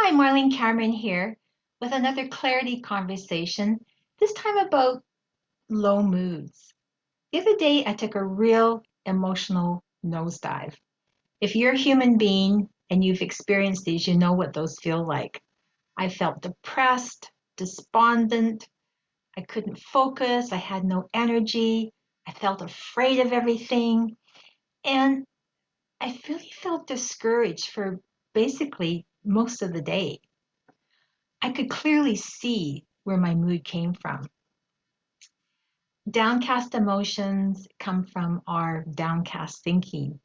Hi, Marlene Cameron here with another clarity conversation, this time about low moods. The other day, I took a real emotional nosedive. If you're a human being and you've experienced these, you know what those feel like. I felt depressed, despondent, I couldn't focus, I had no energy, I felt afraid of everything, and I really felt discouraged for basically most of the day. I could clearly see where my mood came from. Downcast emotions come from our downcast thinking.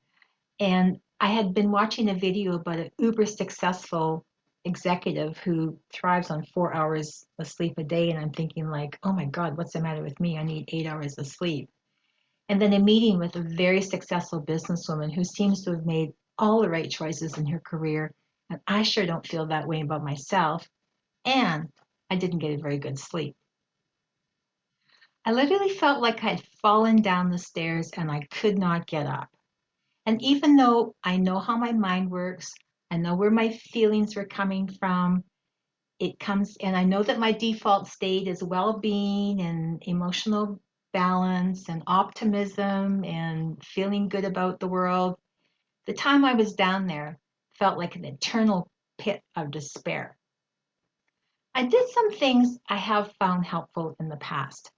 And I had been watching a video about an uber successful executive who thrives on 4 hours of sleep a day. And I'm thinking like, oh my God, what's the matter with me? I need 8 hours of sleep. And then a meeting with a very successful businesswoman who seems to have made all the right choices in her career. And I sure don't feel that way about myself. And I didn't get a very good sleep. I literally felt like I'd fallen down the stairs and I could not get up. And even though I know how my mind works, I know where my feelings were coming from, it comes, and I know that my default state is well being and emotional balance and optimism and feeling good about the world. The time I was down there felt like an eternal pit of despair. I did some things I have found helpful in the past.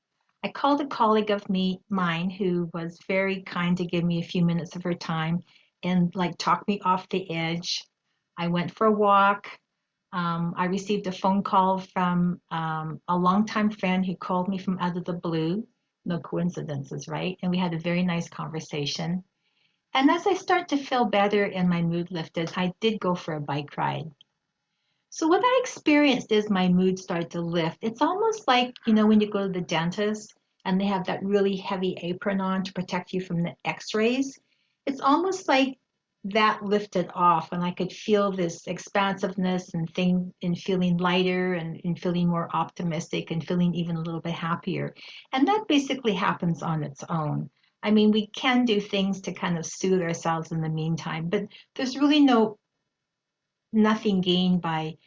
I called a colleague of mine who was very kind to give me a few minutes of her time and like talk me off the edge. I went for a walk. I received a phone call from a longtime friend who called me from out of the blue. No coincidences, right? And we had a very nice conversation. And as I start to feel better and my mood lifted, I did go for a bike ride. So what I experienced is my mood started to lift. It's almost like, when you go to the dentist and they have that really heavy apron on to protect you from the x-rays. It's almost like that lifted off and I could feel this expansiveness and feeling lighter and feeling more optimistic and feeling even a little bit happier. And that basically happens on its own. I mean, we can do things to kind of soothe ourselves in the meantime, but there's really nothing gained by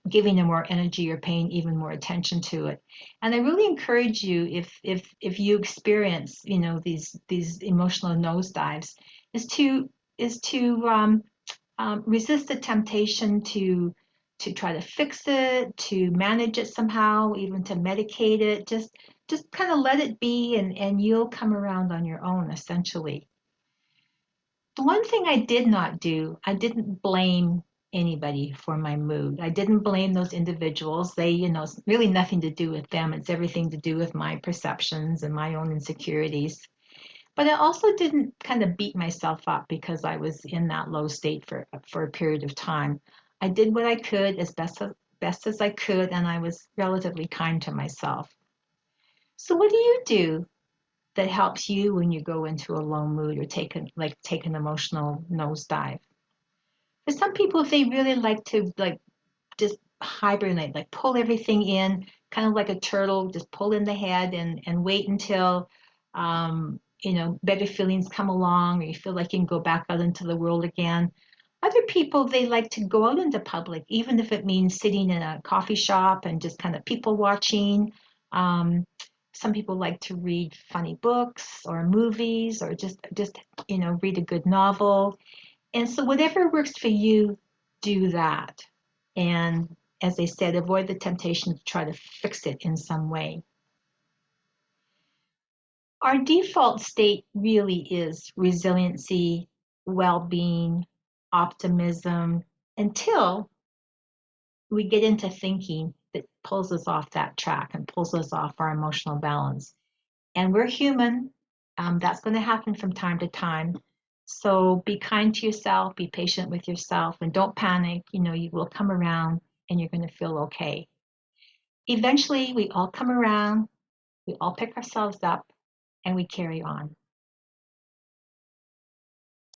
giving them more energy or paying even more attention to it. And I really encourage you, if you experience these emotional nosedives, is to resist the temptation to try to fix it, to manage it somehow, even to medicate it. Just kind of let it be, and you'll come around on your own essentially. The one thing I did not do, I didn't blame anybody for my mood. I didn't blame those individuals. It's really nothing to do with them. It's everything to do with my perceptions and my own insecurities. But I also didn't kind of beat myself up because I was in that low state for a period of time. I did what I could as best as I could, and I was relatively kind to myself. So what do you do that helps you when you go into a low mood or take an emotional nosedive? For some people, they really like to just hibernate, like pull everything in, kind of like a turtle, just pull in the head and wait until better feelings come along or you feel like you can go back out into the world again. Other people, they like to go out into public, even if it means sitting in a coffee shop and just kind of people watching. Um, some people like to read funny books or movies or just read a good novel. And so whatever works for you, do that. And as I said, avoid the temptation to try to fix it in some way. Our default state really is resiliency, well-being, optimism, until we get into thinking that pulls us off that track and pulls us off our emotional balance. And we're human. That's going to happen from time to time. So be kind to yourself, be patient with yourself, and don't panic. You will come around and you're going to feel okay. Eventually, we all come around, we all pick ourselves up, and we carry on.